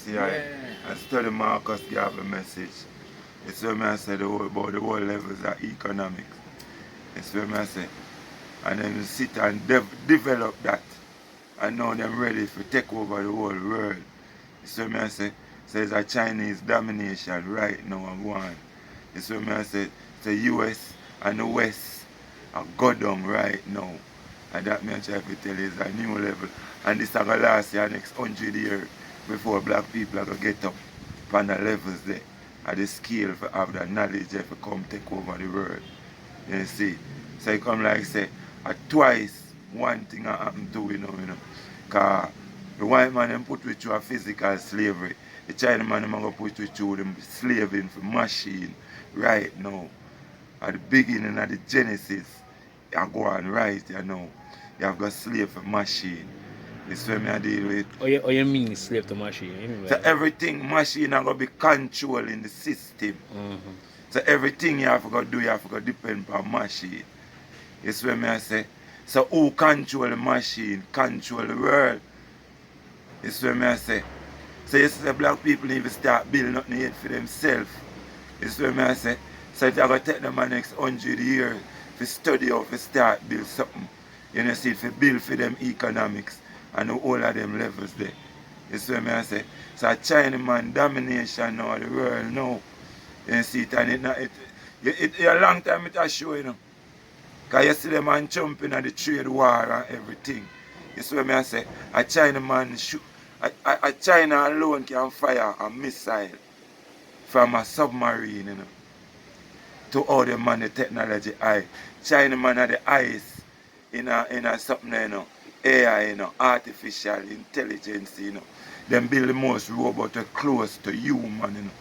RCI and study Marcus Garvey message. It's where I say about the whole levels of economics. It's where I say. And then you sit and develop that. And now they're ready to take over the whole world. It's where I say. So it's a Chinese domination right now and go on. It's where I say the US and the West are go down right now. And that me I try to tell you is a new level. And this is going to last the next 100 years before black people are going to get up on the levels there. At the scale for have that knowledge there to come take over the world. You see? So it come like say, twice one thing happen to you know. Because the white man them put with you a physical slavery. The China man them going to put with you them slaving for machine right now. At the beginning of the Genesis, you go on right, you know. You have got slave for machine. This is what I deal with. Oh, you mean slave to machine? You mean So everything machine are going to be controlling the system. So everything you have to do, you have to depend on machine. This is what I say. So who control the machine, control the world. This is what I say. So you see black people need to start building nothing yet for themselves. This is what I say. So it's going to take them the next 100 years to study how to start build something. You know, see, to build for them economics and all of them levels there. You see what I say? So a China man domination now of the world now. You see it and it a long time it has show, you know. Because you see them man jumping at the trade war and everything. You see what I say? A China man a China alone can fire a missile from a submarine, you know. To all the man the technology eye. China man are the eyes in a something, you know, AI, you know, artificial intelligence, you know. Them build the most robot close to human, you know.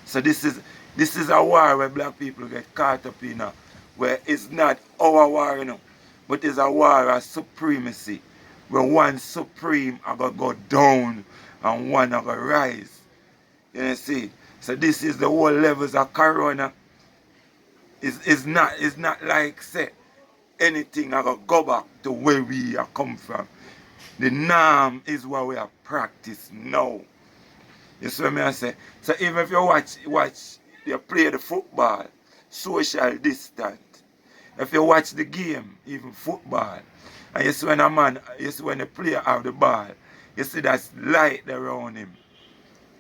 So this is a war where black people get caught up in, where it's not our war, you know, but it's a war of supremacy, where one supreme are gonna go down and one are gonna rise. You see? So this is the whole levels of corona. It's not like say anything I gotta go back to where we have come from. The norm is what we have practiced now. You see what I say? So even if you watch you play the football, social distance. If you watch the game, even football, and you see when the player have the ball, you see that's light around him.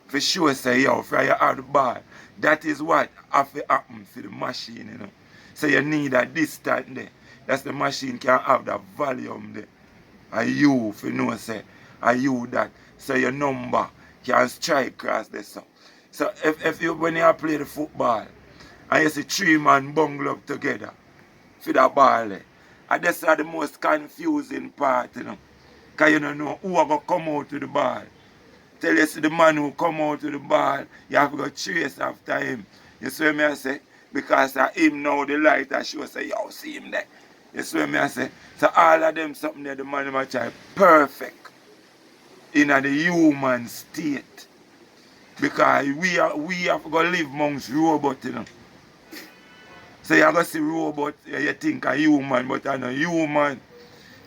For sure say yo, if you have the ball, that is what have to happen for the machine, you know. So you need a distance there. That's the machine can have that volume there. And you, if you know, say, and you that. So your number can strike across the sun. So if you, when you play the football, and you see three man bungle up together for that ball there, and that's the most confusing part, you know. Because you don't know who are going to come out to the ball. Tell you see the man who come out to the ball, you have to go chase after him. You see what I say? Because of him now the light that show say, yo, see him there. You see what I say? So all of them something there, the man might try perfect in the human state. Because we have to go live amongst robots, you know. So you have to see robot, you think a human, but I'm not human.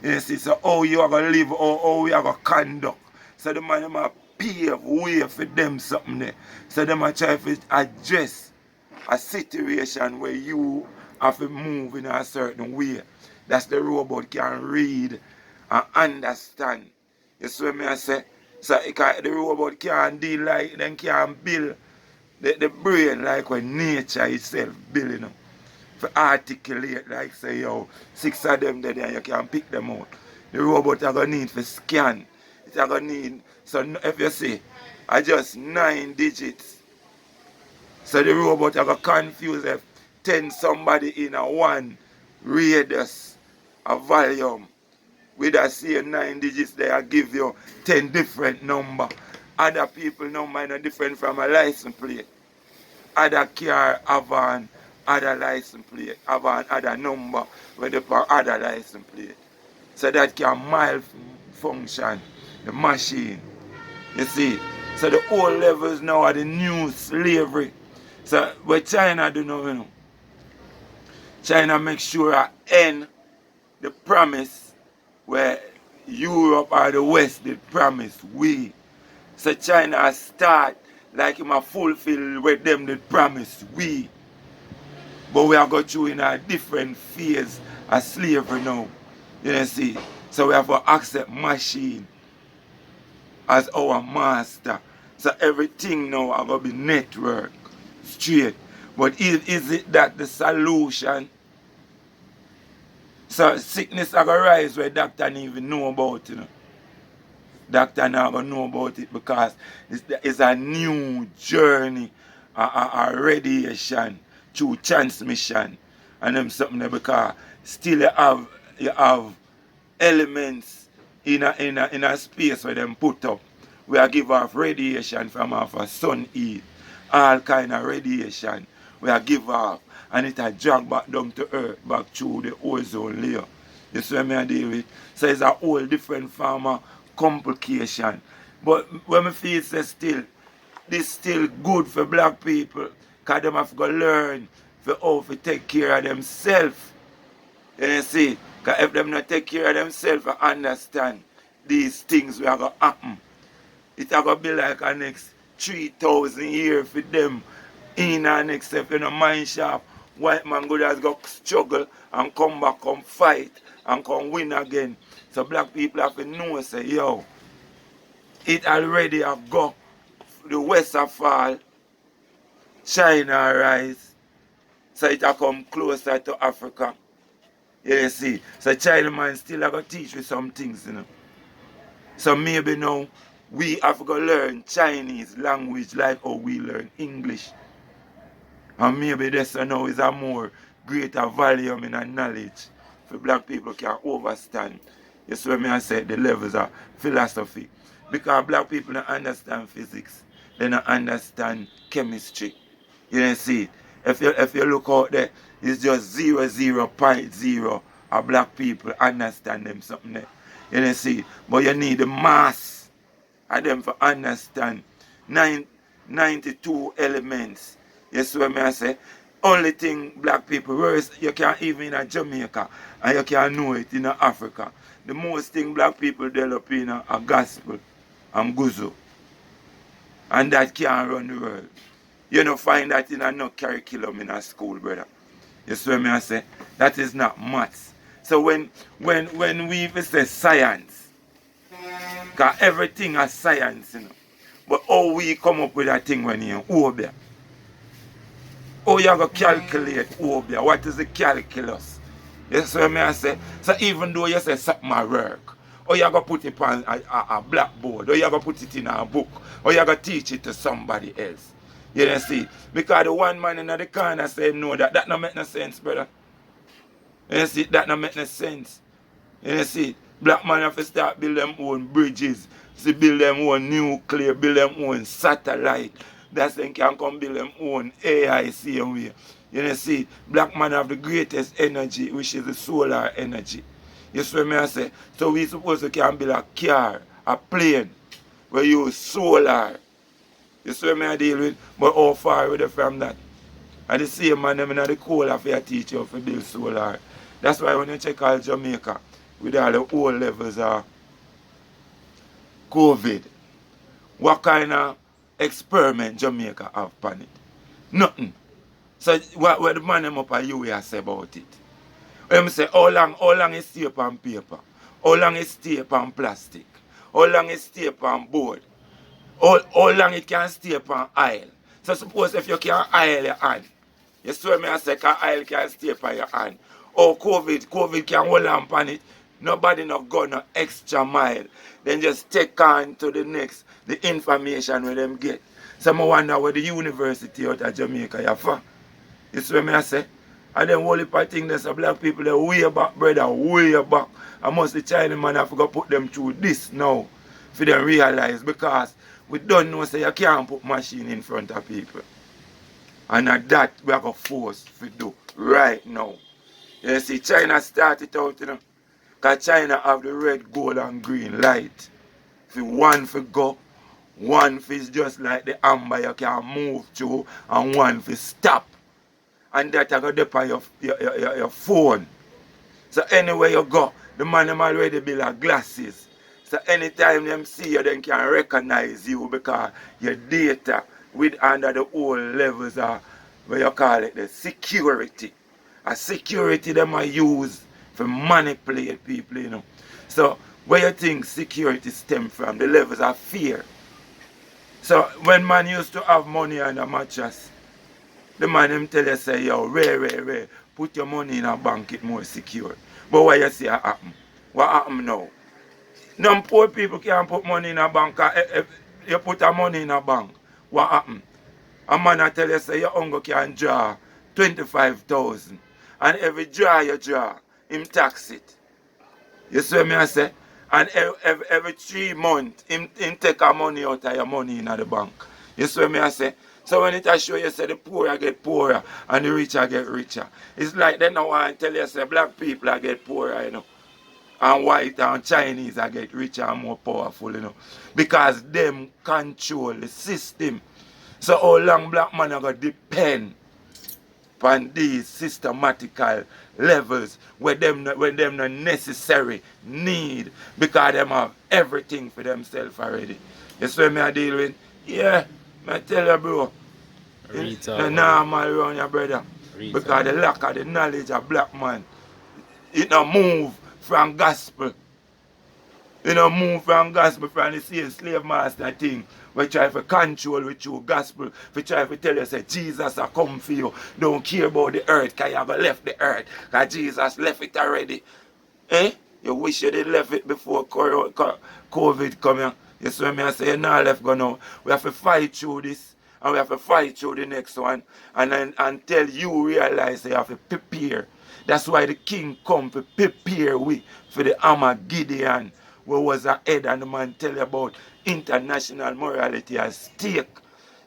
You see, so how you are going to live, how we are going to conduct. So the man might pave way for them something there. So they might try to address a situation where you have to move in a certain way. That's the robot can read and understand. You see what I say? So the robot can deal like, then can build the brain like when nature itself build, you know. For articulate, like say, yo, 6 of them there and you can pick them out. The robot are going to need for scan. It's going to need, so if you see, I just 9 digits. So the robot are going to confuse if 10 somebody in a one radius, a volume. With a same 9 digits there, give you 10 different number. Other people number is different from a license plate. Other car have an other license plate, have an other number when they put other license plate. So that can malfunction the machine. You see? So the old levels now are the new slavery. So what China do now, you know? China make sure I end the promise where Europe or the West did promise we So China start like him a fulfill what them did promise we. But we are going through in a different phase of slavery now. You know see. So we have to accept machine as our master. So everything now are going to be network straight. But is it that the solution? So sickness are going to rise where doctor don't even know about it. Doctor not going to know about it because it's a new journey, a radiation through transmission. And them something there because still you have elements in a space where them put up. We are give off radiation from off a sun heat. All kind of radiation we are give off. And it a drag back down to earth, back through the ozone layer. You see what I deal with? So it's a whole different form of complication. But when I feel say still, this still good for black people. Because them have to learn for how to take care of themselves. You see? Because if them not take care of themselves and understand these things will going to happen, it's going to be like a next 3,000 years for them. In the next step, in a mine shop, white man go has got struggle and come back, come fight and come win again. So black people have to know, say, yo, it already have got the west have fall, China rise, so it have come closer to Africa. You see, so China man still have to teach you some things, you know. So maybe now we have to learn Chinese language like how we learn English. And maybe this now is a more greater volume in a knowledge for black people can understand. You see what I say, the levels of philosophy. Because black people don't understand physics. They don't understand chemistry. You don't see it. If you look out there, it's just 0.0 of black people understand them something there. You don't see it. But you need the mass of them to understand 92 elements. You see what I say? Only thing black people, whereas you can't even in Jamaica and you can't know it in Africa. The most thing black people develop in a gospel and guzo. And that can't run the world. You don't find that in no curriculum in a school, brother. You see what I say? That is not maths. So when we even say science, because everything has science, you know. But how we come up with that thing when you obey? Oh, you have to calculate over. What is the calculus? You see what I say? So even though you say something at work, or you have to put it on a blackboard, or you have to put it in a book, or you have to teach it to somebody else. You don't see? Because the one man in the corner say no, that don't make no sense, brother. You see? That don't make no sense. You see? Black man have to start build them own bridges, to build them own nuclear, build them own satellite. That's then can come build them own AI same way. You know see, black man have the greatest energy, which is the solar energy. You see what I say? So we supposed to can build a car, a plane, where you use solar. You see what I deal with? But how far away from that? And the same man them in the coal of your teacher for build solar. That's why when you check out Jamaica, with all the old levels of COVID, what kind of experiment Jamaica have upon it? Nothing. So what the man them up at you say about it? When say how long is stay upon paper? How long is stay upon plastic? How long is stay upon board? How long it can stay upon oil? So suppose if you can oil your hand, you see me I say oil can stay upon your hand. Or COVID can hold on upon it. Nobody not go no extra mile. Then just take on to the next, the information where them get. So I wonder where the university out of Jamaica you for. You see what I say? And then whole heap of things there's black people they way back, brother, way back. And most the China man have to put them through this now for them realize because we don't know say you can't put machine in front of people. And at that we are going to force to do right now. You see, China started out, you know. Because China have the red, gold and green light. For one for go, one for just like the amber you can move to, and one for stop. And that you go dip on your phone. So anywhere you go, the man them already build glasses. So anytime them see you, they can recognize you because your data with under the old levels of what you call it, the security. A security them are use for manipulate people, you know. So where you think security stem from? The levels of fear. So when man used to have money on a mattress, the man him tell you say, yo, rare, put your money in a bank, it more secure. But what you see happen? What happen now? Some poor people can't put money in a bank. If you put a money in a bank, what happen? A man I tell you say your uncle can draw 25,000. And every draw you draw, him tax it. You see me I say? And every 3 months, him take a money out of your money in the bank. You see me I say? So when it show you say the poor get poorer and the richer get richer. It's like they now want to tell you say black people get poorer, you know. And white and Chinese get richer and more powerful, you know. Because them control the system. So how long black man are going to depend on these systematical levels when them not necessary need because them have everything for themselves already. You see what me I deal with? Yeah, I tell you bro. It's normal around your brother. Because the lack of the knowledge of black man, it not move from gospel. You know, move from gospel from the same slave master thing. We try to control with you gospel. We try to tell you, say, Jesus has come for you. Don't care about the earth, because you have left the earth. Because Jesus left it already. Eh? You wish you did left it before COVID come here. You see me I say, you not left go now. We have to fight through this. And we have to fight through the next one. And then until you realize you have to prepare. That's why the king come to prepare we for the Armageddon. Where was ahead and the man tell you about international morality at stake.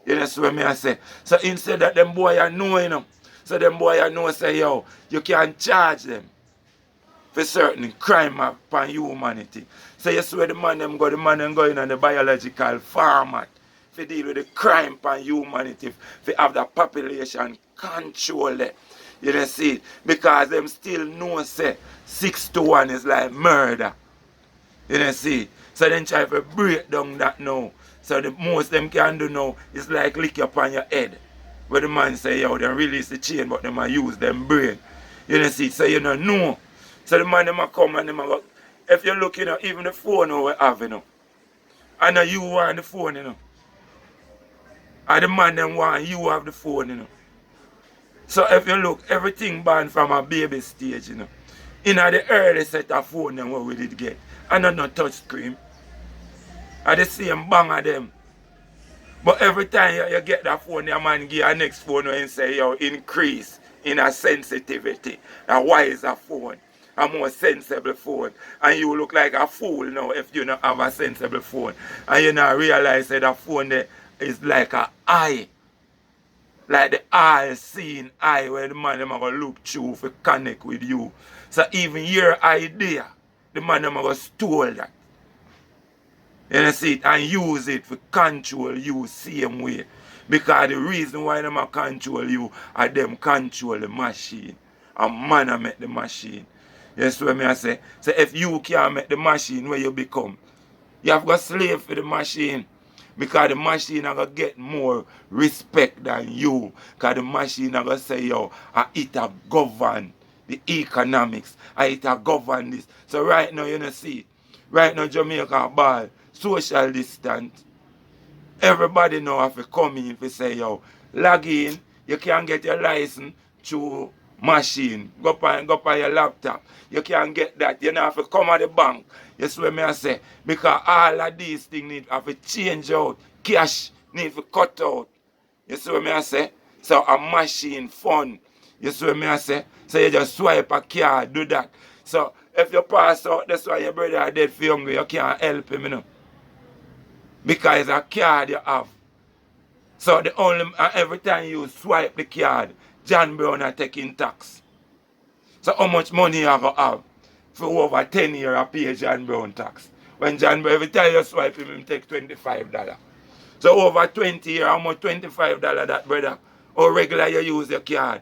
You know what I say? So instead that them boy are knowing them, so them boy are know say, yo, you can charge them for certain crime upon humanity. So you see where the man them going on the biological format to deal with the crime upon humanity, to have the population control it. You know see it? Because them still know say 6 to 1 is like murder. You know see? So then try to break down that now. So the most them can do now is like lick upon your head. Where the man say, yo, then release the chain, but them use them brain. You know see? So you know. So the man them come and them go, if you look, you know, even the phone we have, you know. I know you want the phone, you know. And the man them want you have the phone, you know. So if you look, everything born from a baby stage, you know. In the early set of phone them what we did get. And not no touch screen. And the same bang of them. But every time you get that phone, your man give your next phone and say, yo, increase in a sensitivity. A wiser phone. A more sensible phone. And you look like a fool now if you don't have a sensible phone. And you not realize that the phone there is like an eye. Like the all-seeing eye where the man them going to look through to connect with you. So even your idea, the man them going to steal that. You know, see it and use it to control you same way. Because the reason why them control you are them control the machine. And man make the machine. You see what I say? So if you can't make the machine where you become, you have got slave for the machine. Because the machine are going to get more respect than you. Because the machine are going to say, yo, it a govern the economics. It a govern this. So right now, you know, see, right now Jamaica ball, social distance. Everybody now have to come in to say, yo, log in, you can get your license through machine. Go on your laptop. You can get that. You don't have to come at the bank. You see what I say? Because all of these things need have to change out. Cash need to cut out. You see what I say? So a machine fund. You see what I say? So you just swipe a card, do that. So if you pass out, that's why your brother are dead for hungry. You can't help him, you know. Because it's a card you have. So the only every time you swipe the card, John Brown are taking tax. So how much money you have for over 10 years to pay John Brown tax? When John Brown, every time you swipe him, he take $25. So over 20 years, how much $25 that, brother? Or regular you use your card?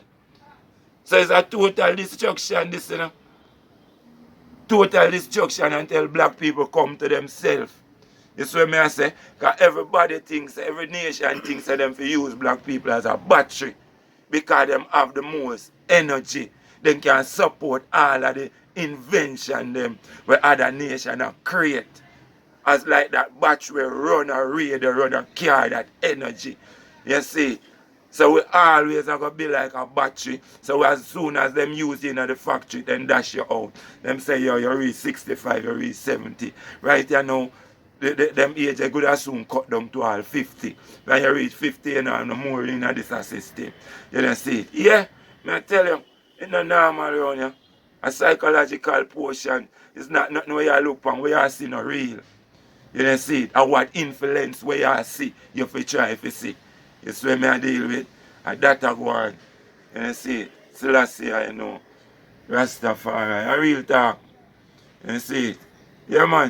So it's a total destruction, this, you know. total destruction until black people come to themselves. You see what I say? Because everybody thinks, every nation thinks that them to use black people as a battery. Because them have the most energy. They can support all of the invention them where other nations have create. As like that battery run a radio, run a car, that energy. You see? So we always are going to be like a battery. So as soon as them use it in the factory, then dash you out. Them say, yo, you reach 65, you reach 70. Right you know, them age they could as soon cut down to all 50. When you reach 50, you know, no more in this system. You don't see it. Yeah, I tell you, it's not normal around here. A psychological portion is not nothing where you look on, where you see no real. You don't see it. And what influence where you see, you have to try to see. You see what I deal with? And that a go on. You don't see it. Selassie, you know. Rastafari. A real talk. You see it. Yeah, man.